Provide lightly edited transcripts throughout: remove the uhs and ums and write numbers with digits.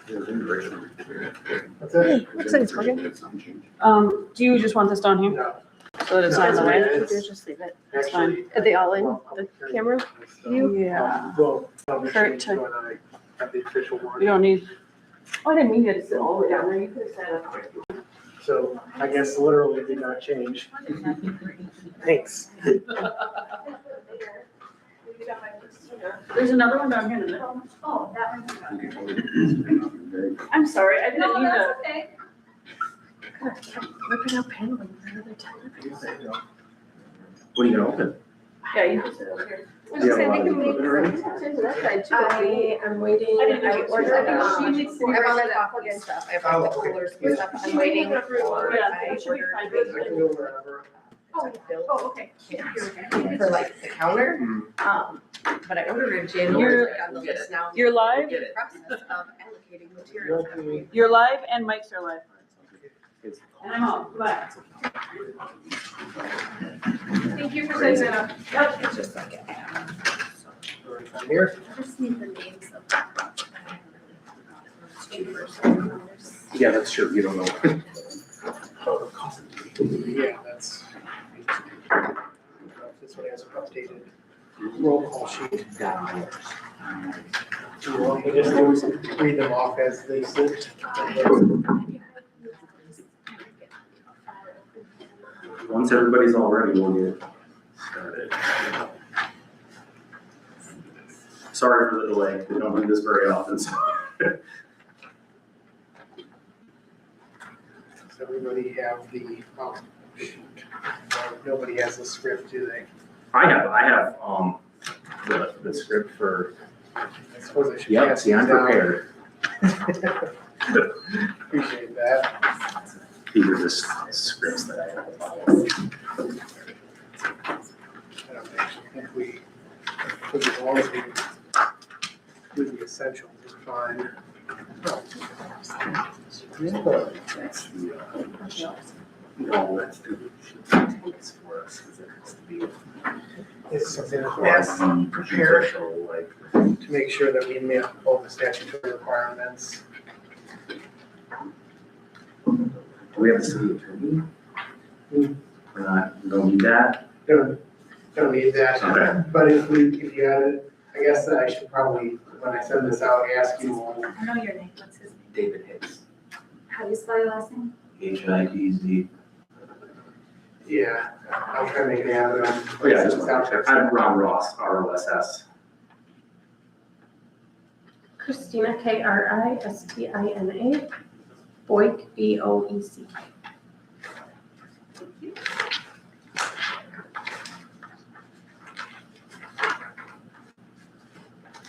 What's that? Looks like it's working. Do you just want this down here No. so that it's not in the way? Just leave it. It's fine. Are they all in the camera? You? Yeah. Well, Kurt, when I have the official one. We don't need, oh, I didn't mean you to sit all the way down there. You could have sat up there. So I guess literally did not change. Thanks. There's another one down here in the middle. Oh, that one's. I'm sorry, I didn't No, mean to. that's okay. Ripping out paneling for another 10 minutes. What are you gonna open? Yeah, you can sit over here. I was just saying, they can make some to that side too. I am waiting. I didn't know you ordered, ordered that. I have all the coffee and stuff. I have all the coolers and stuff. I'm waiting for, Yeah, I it should be ordered I can fine. go wherever. oh, okay. for like the counter. But I ordered in January, on the list now. You're live? In the process of allocating materials. You're live and mics are live. And I'm on, bye. Thank you for setting that up. Yep. It's just like it. I'm here. I just need the names of. Yeah, that's true, you don't know. Yeah, that's. This one has an updated roll call sheet. Do you want me to just read them off as they sit? Once everybody's all ready, we'll get started. Sorry for the delay, we don't do this very often, so. Does everybody have the, nobody has the script, do they? I have, the script for, I suppose I should. yeah, pass see, I'm these down. prepared. Appreciate that. These are just scripts that I have. I don't actually think we, as long as we do the essentials, we're fine. That's the, well, that's the, it's for us, because it has to be. It's something that for has us, to be prepared official, like, to make sure that we meet all the statutory requirements. do we have a city attorney? We're not, we don't need that? Don't need that. Okay. But if you had it, I guess that I should probably, when I send this out, ask you, I know your name, what's his name? David Hicks. How do you spell your last name? HIDZ. yeah, I'll try to make it happen. Oh, yeah, just want to check. I'm Ron Ross, ROSS. Christina, Kristina, Boyk, BOEC.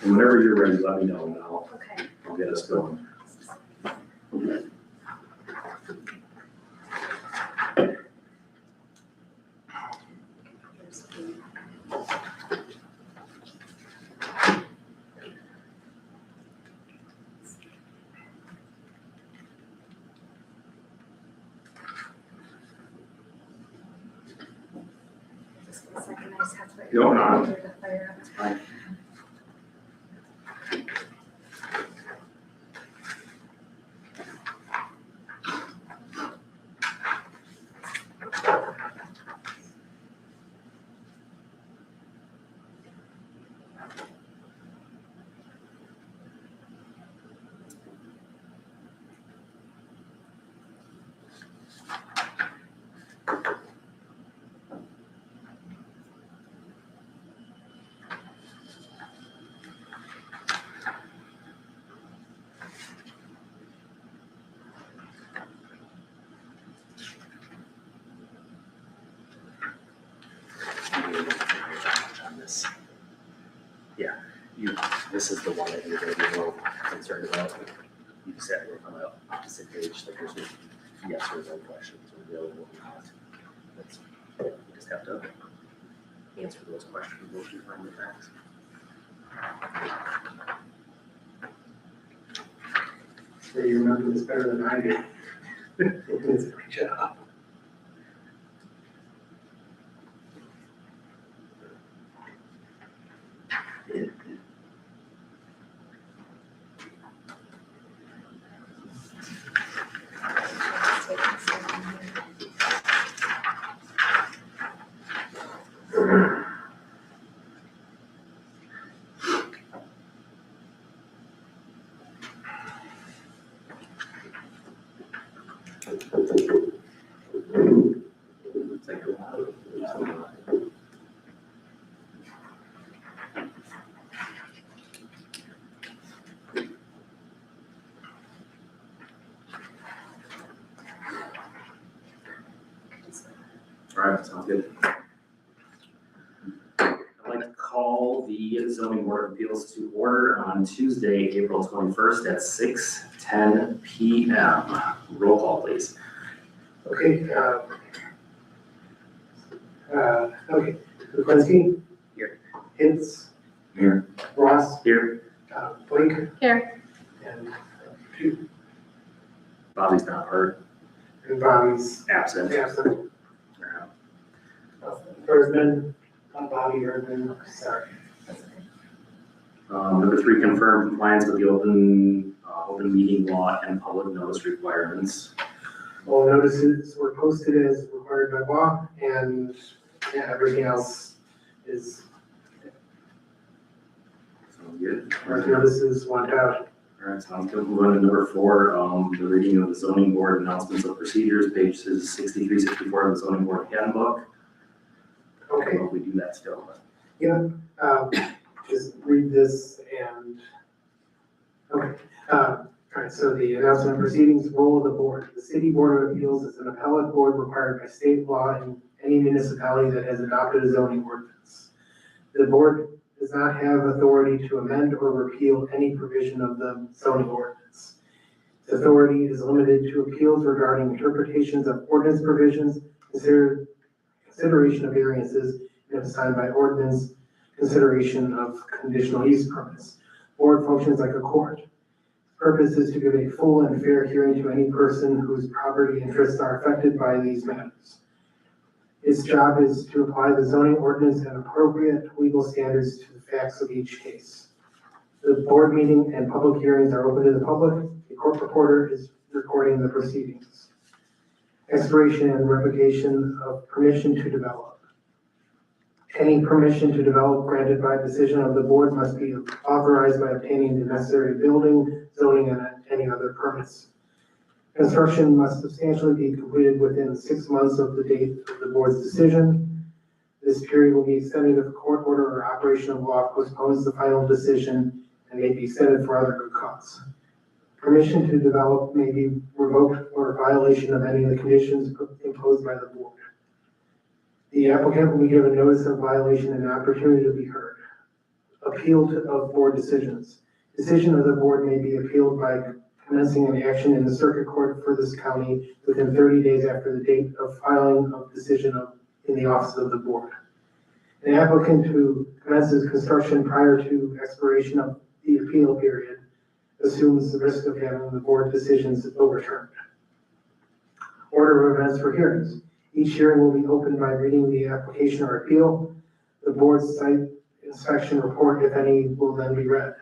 And whenever you're ready, let me know and Okay. I'll get us going. Just a second, I just have to. No, no. The fire up. It's fine. On this. Yeah, this is the one that you're gonna be more concerned about. You just have to work on the opposite page, like there's no yes or no questions or no or not. That's, you just have to answer those questions, those you find the facts. So you remember this better than I do. It's a great job. It's like, all right, sounds good. I'd like to call the zoning board of appeals to order on Tuesday, April 21st at 6:10 PM. Roll call, please. Okay, okay, Kuklinski? Here. Hitz? Here. Ross? Here. Blake? Here. And Bobby's not heard, and Bobby's absent. absent. Erdman, Bobby Erdman, sorry. Number 3, confirm compliance with the open meeting law and public notice requirements. All notices were posted as required by law, and yeah, everything else is, Sounds good. our notices went out. All right, sounds good. Move on to number 4, the reading of the zoning board announcements of procedures, pages 63, 64 of the zoning board handbook. I Okay, don't know if we do that still, but. just read this and, okay. All right, so the announcement of proceedings, role of the board. The city board of appeals is an appellate board required by state law in any municipality that has adopted a zoning ordinance. The board does not have authority to amend or repeal any provision of the zoning ordinance. Its authority is limited to appeals regarding interpretations of ordinance provisions, consideration of variances, and if assigned by ordinance, consideration of conditional use permits. Board functions like a court. Purpose is to give a full and fair hearing to any person whose property interests are affected by these matters. Its job is to apply the zoning ordinance and appropriate legal standards to the facts of each case. The board meeting and public hearings are open to the public. The court reporter is recording the proceedings. Expiration and revocation of permission to develop. Any permission to develop granted by decision of the board must be authorized by obtaining the necessary building, zoning, and any other permits. Construction must substantially be completed within 6 months of the date of the board's decision. This period will be extended if a court order or operation of law postpones the final decision and may be extended for other good cause. Permission to develop may be revoked for violation of any of the conditions imposed by the board. The applicant will be given notice of violation and an opportunity to be heard. Appeal of board decisions. Decision of the board may be appealed by commencing an action in the circuit court for this county within 30 days after the date of filing of decision in the office of the board. An applicant who commences construction prior to expiration of the appeal period assumes the risk of having the board decisions overturned. Order of events for hearings. Each hearing will be opened by reading the application or appeal. The board's site inspection report, if any, will then be read.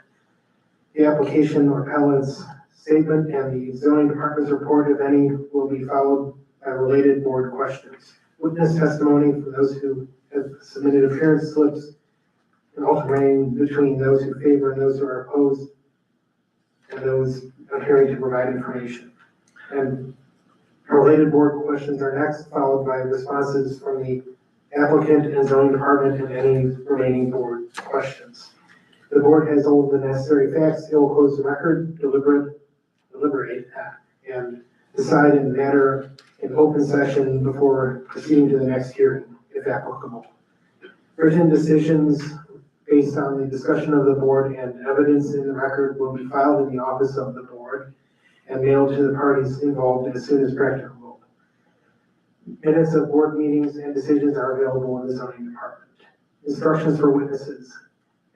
The application or appellant's statement and the zoning department's report, if any, will be followed by related board questions. Witness testimony for those who have submitted appearance slips and alternating between those who favor and those who are opposed and those appearing to provide information. And related board questions are next, followed by responses from the applicant and zoning department and any remaining board questions. The board has all the necessary facts. It will close the record, deliberate, and decide in the matter in open session before proceeding to the next hearing, if applicable. Written decisions based on the discussion of the board and evidence in the record will be filed in the office of the board and mailed to the parties involved as soon as practicable. Minutes of board meetings and decisions are available in the zoning department. Instructions for witnesses.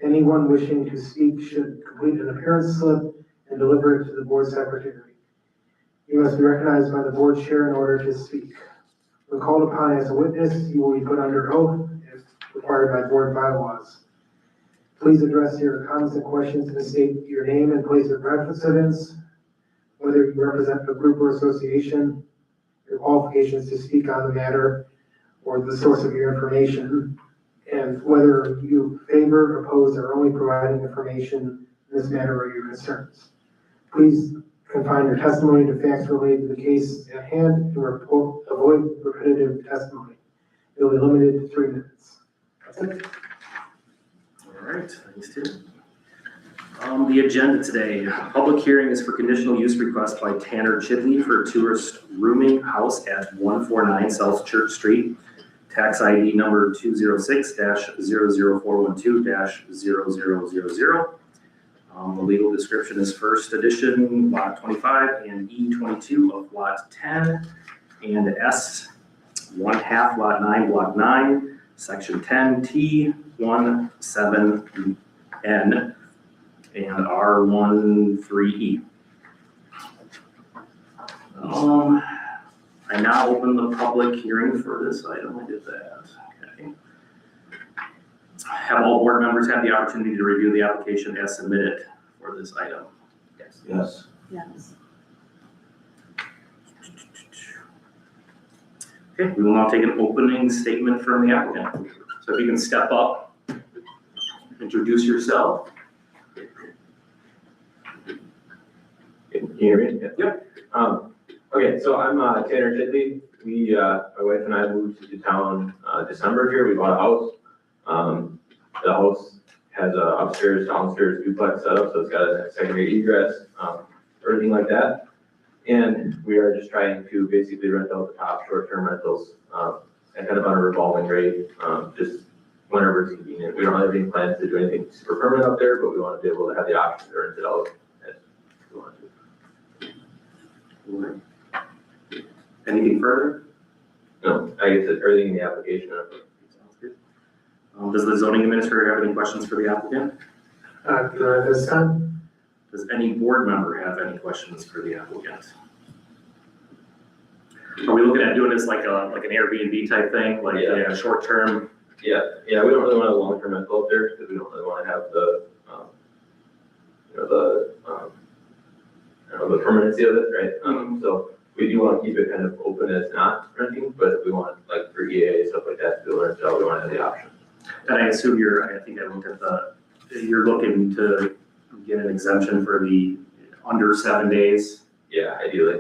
Anyone wishing to speak should complete an appearance slip and deliver it to the board secretary. You must be recognized by the board chair in order to speak. When called upon as a witness, you will be put under oath if required by board bylaws. Please address your comments and questions and state your name and place of residence, whether you represent a group or association, your qualifications to speak on the matter, or the source of your information, and whether you favor, oppose, or only providing information in this matter or your concerns. Please confine your testimony to facts related to the case at hand and avoid repetitive testimony. You'll be limited to 3 minutes. That's it. All right, thanks, Tim. The agenda today, public hearing is for conditional use request by Tanner Chidley for a tourist rooming house at 149 South Church Street. Tax ID number 206-00412-0000. The legal description is first edition, lot 25, and E22 of lot 10, and S, 1/2 lot 9, block 9, section 10T17N, and R13E. I now open the public hearing for this item. I did that. Okay. Have all board members had the opportunity to review the application as submitted for this item? Yes. Yes. Yes. Okay, we will now take an opening statement from the applicant. So if you can step up, introduce yourself. Can you hear me? Yep. Okay, so I'm Tanner Chidley. My wife and I moved to town December here. We bought a house. The house has a upstairs, downstairs duplex setup, so it's got a secondary egress, everything like that. And we are just trying to basically rent out the top short-term rentals, and kind of on a revolving rate, just whenever it's convenient. We don't have any plans to do anything super permanent up there, but we want to be able to have the option to rent it out as we want to. Anything further? No, I guess it's everything in the application. Sounds good. Does the zoning administrator have any questions for the applicant? This time, Does any board member have any questions for the applicant? Are we looking at doing this like an Airbnb type thing, like a short term? Yeah, we don't really want a long-term rental up there because we don't really want to have the permanency of it, right? So we do want to keep it kind of open as not renting, but if we want, like for EA, stuff like that, to be able to rent out, we want to have the option. And I assume I think I looked at you're looking to get an exemption for the under 7 days. Yeah, ideally.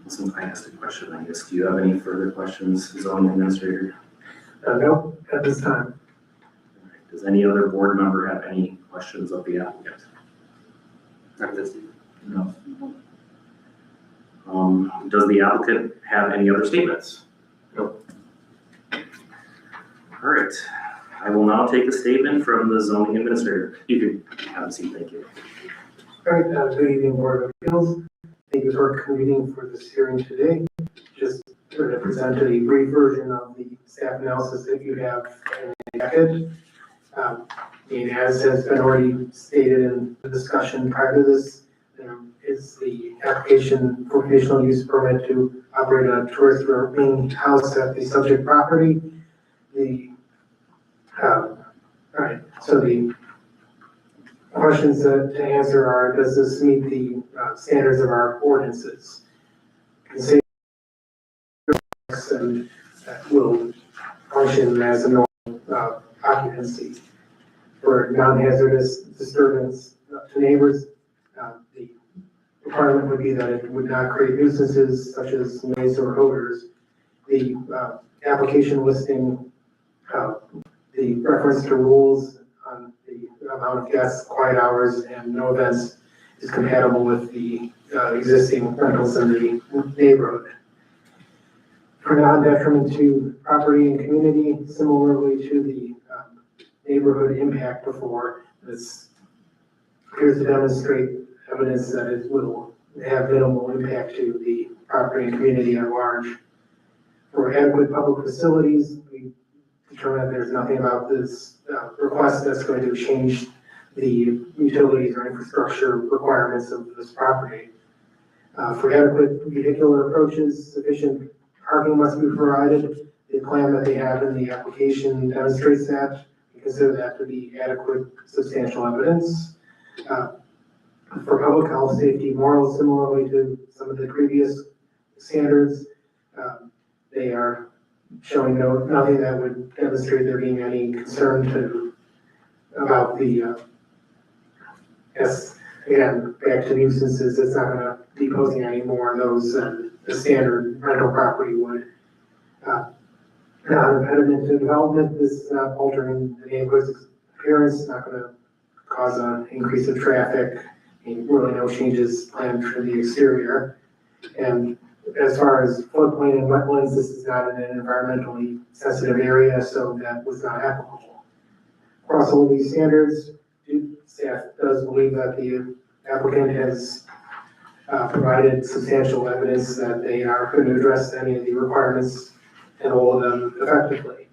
Since I asked a question, I guess, do you have any further questions, zoning administrator? no, at this time. All right. Does any other board member have any questions of the applicant? No. Does the applicant have any other statements? No. All right, I will now take a statement from the zoning administrator. You can have a seat, thank you. All right, good evening, Board of Appeals. Thank you for convening for this hearing today. Just to present a brief version of the staff analysis that you have in the package. And as has been already stated in the discussion prior to this, is the application for conditional use permit to operate a tourist rooming house at the subject property. All right, so the questions to answer are, does this meet the standards of our ordinances? And that will function as a normal occupancy for non-hazardous disturbance to neighbors. The requirement would be that it would not create nuisances such as noise or odors. The application listing, the reference to rules on the amount of guests, quiet hours, and no events is compatible with the existing rentals in the neighborhood. For non-detriment to property and community, similarly to the neighborhood impact before, this appears to demonstrate evidence that it will have minimal impact to the property and community at large. For adequate public facilities, we determined that there's nothing about this request that's going to change the utilities or infrastructure requirements of this property. For adequate vehicular approaches, sufficient parking must be provided. The plan that they have in the application demonstrates that. We consider that to be adequate, substantial evidence. For public health, safety, morals, similarly to some of the previous standards, they are showing nothing that would demonstrate there being any concern about the Yes, again, back to nuisances, it's not gonna be posing any more of those than the standard rental property would. Not impediment to development, this is not altering the neighborhood's appearance, not gonna cause an increase of traffic, and really no changes planned for the exterior. And as far as floodplain and wetlands, this is not in an environmentally sensitive area, so that was not applicable. Across all these standards, staff does believe that the applicant has provided substantial evidence that they are going to address any of the requirements and all of them effectively.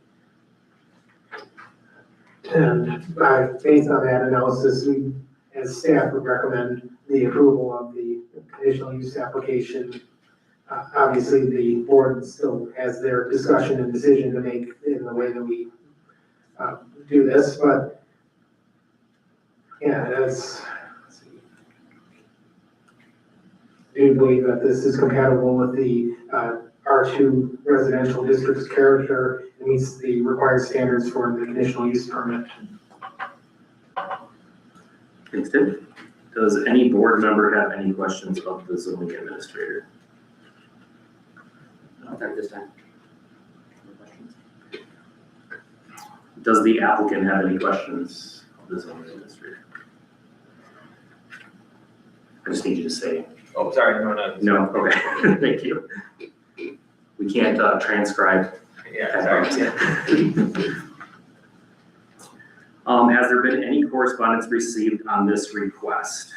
And based on that analysis, we, as staff, would recommend the approval of the conditional use application. Obviously, the board still has their discussion and decision to make in the way that we do this, but yeah, let's see. I do believe that this is compatible with the R2 residential district's character and meets the required standards for the conditional use permit. Thanks, Tim. Does any board member have any questions of the zoning administrator? Not at this time. Does the applicant have any questions of the zoning administrator? I just need you to say, Oh, sorry, no, okay, thank you. We can't transcribe. Yeah, sorry. Has there been any correspondence received on this request?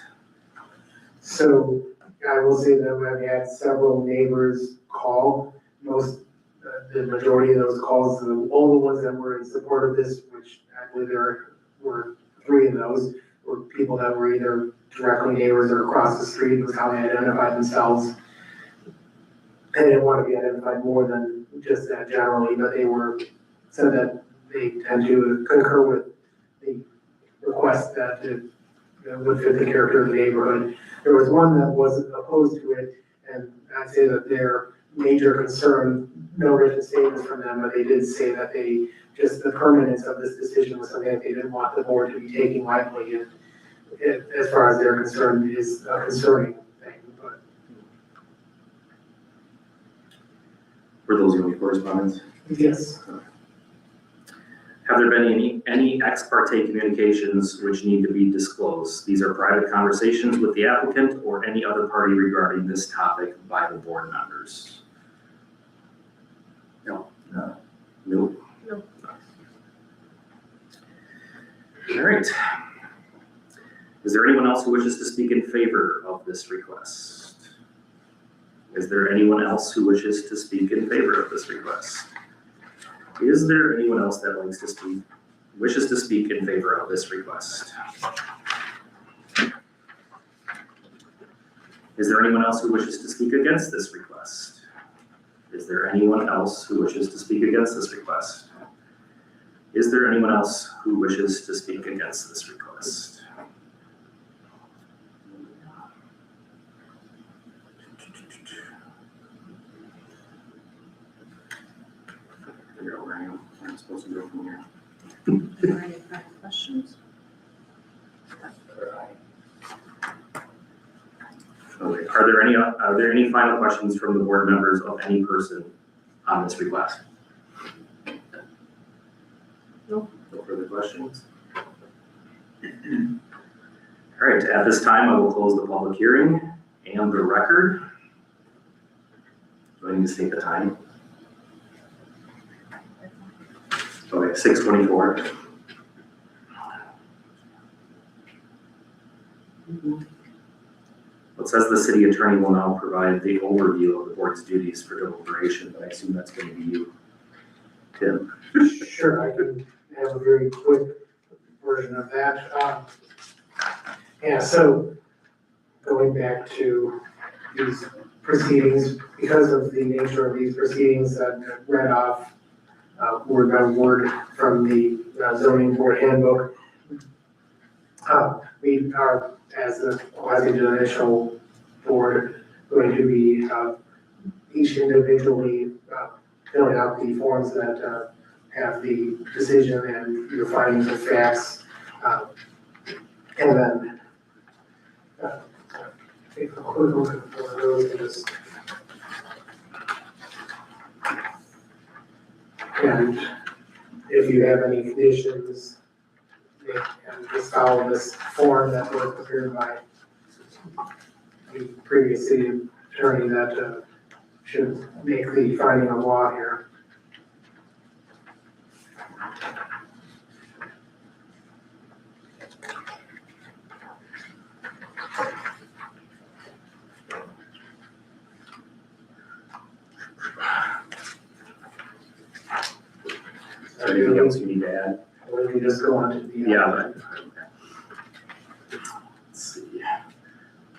So I will say that I've had several neighbors call, the majority of those calls, all the ones that were in support of this, which I believe there were 3 of those, were people that were either directly neighbors or across the street, was how they identified themselves. They didn't want to be identified more than just that generally, but they said that they tend to concur with the request that it would fit the character of the neighborhood. There was one that was opposed to it, and I'd say that their major concern, no written statements from them, but they did say that just the permanence of this decision was something that they didn't want the board to be taking lightly, and as far as they're concerned, is a concerning thing, but. Were those your only correspondence? Yes. Have there been any ex parte communications which need to be disclosed? These are private conversations with the applicant or any other party regarding this topic by the board members? No. Nope. No. All right. Is there anyone else who wishes to speak in favor of this request? Is there anyone else who wishes to speak in favor of this request? Is there anyone else that wishes to speak in favor of this request? Is there anyone else who wishes to speak against this request? Is there anyone else who wishes to speak against this request? Is there anyone else who wishes to speak against this request? Figure out where I am. I'm supposed to go from here. Are there any questions? Okay. Are there any final questions from the board members of any person on this request? No. No further questions? All right, at this time, I will close the public hearing and the record. Do I need to state the time? Okay, 6:24. It says the city attorney will now provide the overview of the board's duties for deliberation, but I assume that's going to be you, Tim. Sure, I can have a very quick version of that. Yeah, so going back to these proceedings, because of the nature of these proceedings that I read off word by word from the zoning board handbook, we are, as a quasi-judicial board, going to be each individually filling out the forms that have the decision and your findings of facts. And then quick motion for those and just. And if you have any conditions, and just follow this form that was prepared by the previous city attorney that should make the finding of law here. Is there anything else you need to add? Or we just go on to the. Yeah. Let's see.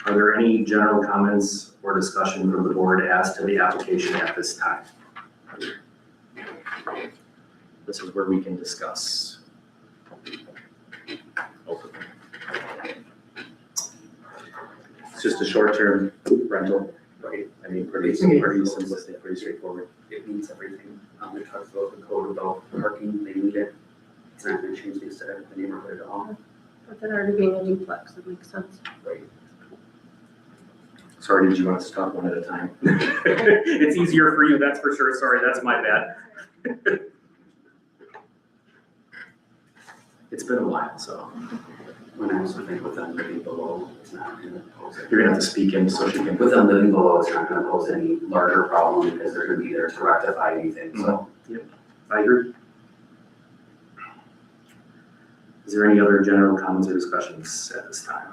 Are there any general comments or discussion from the board as to the application at this time? This is where we can discuss. Openly. It's just a short-term rental, right? I mean, pretty simplistic, pretty straightforward. It means everything. It talks about the code about parking, they need it. It's not gonna change the aesthetic of the neighborhood at all. With it already being a duplex, it makes sense. Sorry, did you want us to talk one at a time? It's easier for you, that's for sure. Sorry, that's my bad. It's been a while, so When I also think with them living below, it's not gonna pose. you're gonna have to speak in so she can. With them living below, it's not gonna pose any larger problem because they're gonna be there to rectify anything, so. I agree. Is there any other general comments or discussions at this time?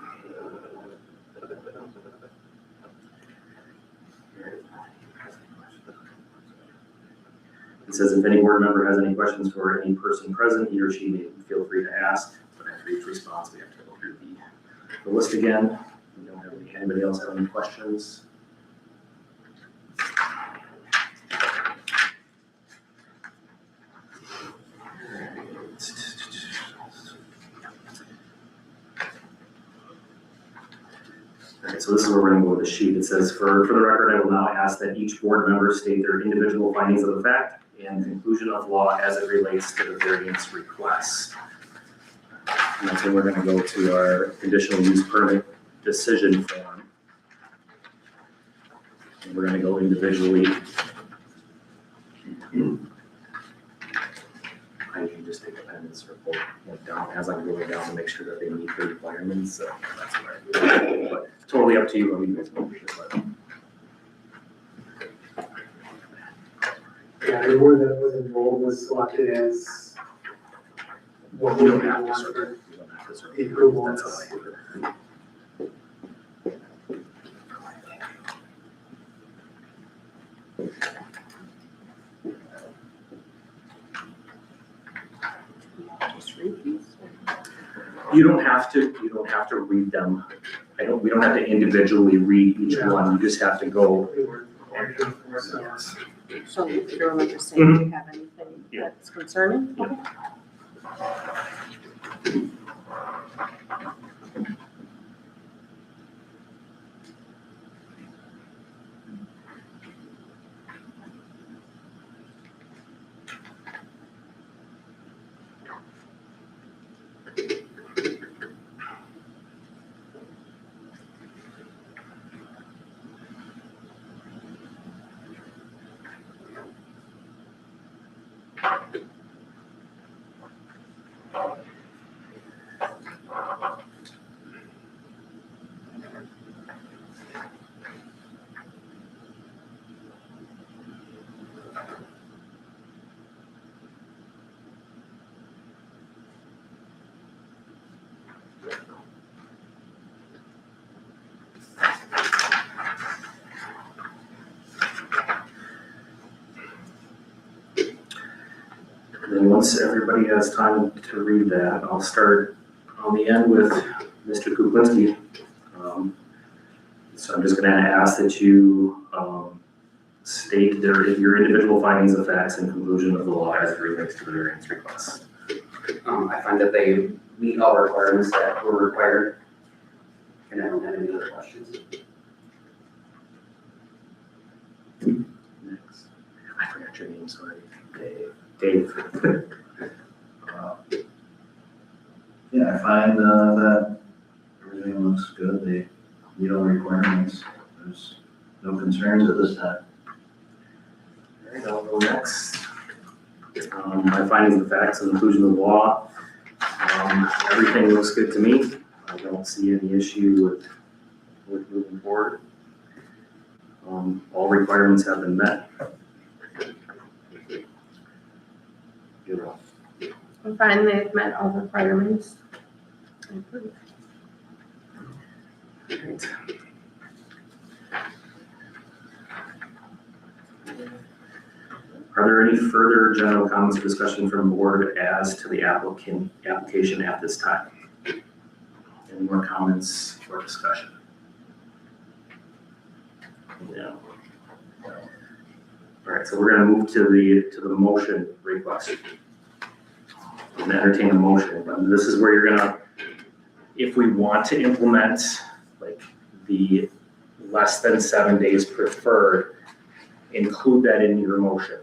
It says if any board member has any questions for any person present, he or she may feel free to ask. But after each response, we have to go through the list again. We don't have anybody else have any questions? Alright, so this is where we're gonna go with the sheet. It says, for the record, I will now ask that each board member state their individual findings of the fact and conclusion of law as it relates to the variance request. And that's when we're gonna go to our conditional use permit decision form. And we're gonna go individually. I can just take a pen and circle it down as I'm going down to make sure that they meet the requirements, so that's what I do. But totally up to you, I mean, you guys know, but. Yeah, the word that was enrolled was selected as what We we don't have to want circle, for we don't have to circle. the approval. That's how I do it. Just read these. You don't have to read them. We don't have to individually read each Yeah. one, you just have to go. We were actually for ourselves. So if you want to just say if you have anything Yeah. that's concerning? Yeah. And then once everybody has time to read that, I'll start on the end with Mr. Kuklinski. So I'm just gonna ask that you state your individual findings of facts and conclusion of the law as it relates to the variance request. I find that they meet all requirements that were required. And I don't have any other questions. Next. I forgot your name, sorry. Dave. Yeah, I find that everything looks good. meet all requirements. There's no concerns at this time. All right, I'll go next. My findings of facts and inclusion of law. Everything looks good to me. I don't see any issue with moving forward. All requirements have been met. I'm fine, they've met all requirements. Right. Are there any further general comments or discussion from the board as to the application at this time? Any more comments or discussion? No. All right, so we're gonna move to the motion request. We're gonna entertain a motion, but this is where you're gonna, if we want to implement like the less than 7 days preferred, include that in your motion.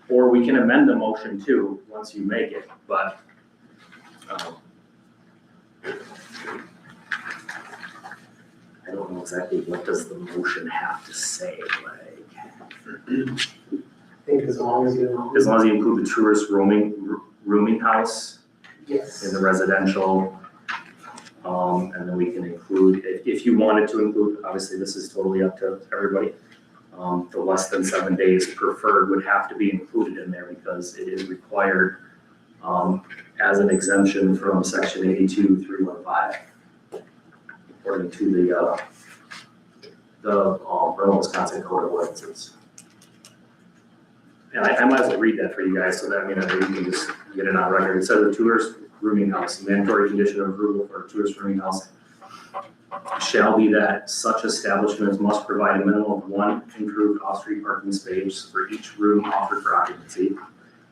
Or we can amend the motion too, once you make it, but I don't know exactly what does the motion have to say, like. I think as long as you. As long as you include the tourist rooming house Yes. in the residential, and then we can include, if you wanted to include, obviously this is totally up to everybody. The less than 7 days preferred would have to be included in there because it is required, as an exemption from section 82.315. According to the Rental Wisconsin Code of Ordinances. And I might as well read that for you guys, so that, I mean, I think you can just get it on record. It says a tourist rooming house, mandatory condition of approval for a tourist rooming house shall be that such establishments must provide a minimum of one improved off-street parking space for each room offered for occupancy. It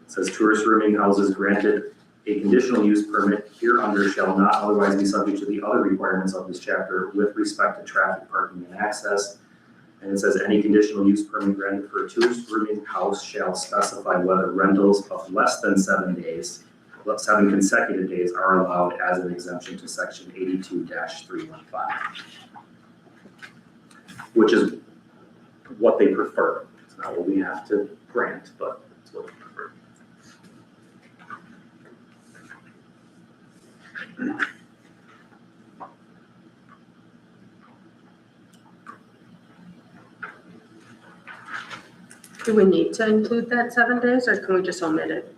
says tourist rooming houses granted a conditional use permit hereunder shall not otherwise be subject to the other requirements of this chapter with respect to traffic, parking, and access. And it says any conditional use permit granted for a tourist rooming house shall specify whether rentals of less than 7 days, 7 consecutive days are allowed as an exemption to section 82-315. Which is what they prefer. It's not what we have to grant, but it's what they prefer. Do we need to include that 7 days, or can we just omit it?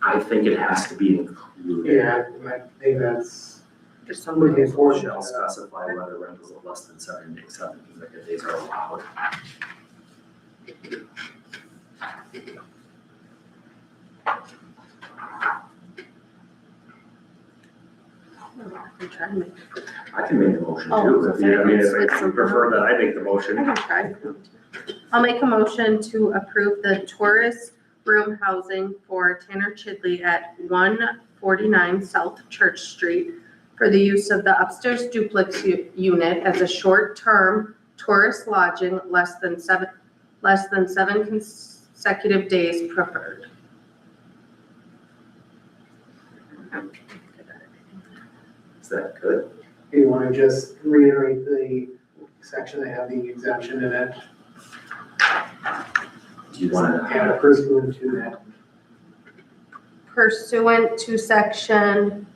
I think it has to be included. Yeah, I think that's. Just Would omit be it. important. Shall specify whether rentals of less than 7 consecutive days are allowed. I'm trying to make it. I can make a motion Oh, too, if you, I mean, if okay. you prefer that I make the I motion. can try. I'll make a motion to approve the tourist room housing for Tanner Chidley at 149 South Church Street for the use of the upstairs duplex unit as a short-term tourist lodging less than seven consecutive days preferred. Is that good? Do you want to just reiterate the section that had the exemption in it? Do you want to? And a pursuant to that. Pursuant to section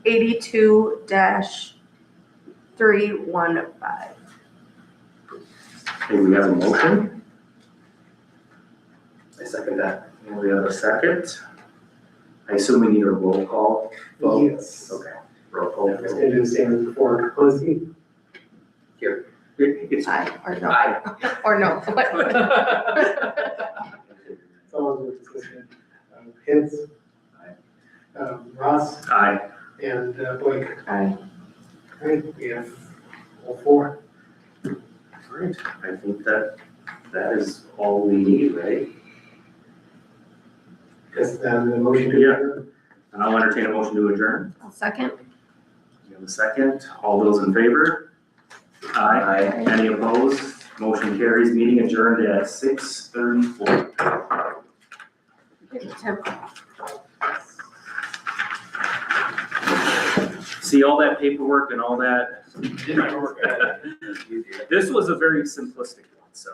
82-315. Okay, we have a motion, I second that. and we have a second. I assume we need a roll call vote? Yes. Okay, roll call. I'm just gonna do the same as before. Lizzie? It's Aye, or no, Aye. or no. It's always with discussion. Hits? Ross aye. and Blake. Aye. Great, we have all four. Great, I think that is all we need, right? Because then the motion to Yeah. adjourn. And I'll entertain a motion to adjourn. I'll second. We have a second. All those in favor? Aye. Any opposed? Motion carries. Meeting adjourned at 6:34. Tim. See all that paperwork and all that This was a very simplistic one, so.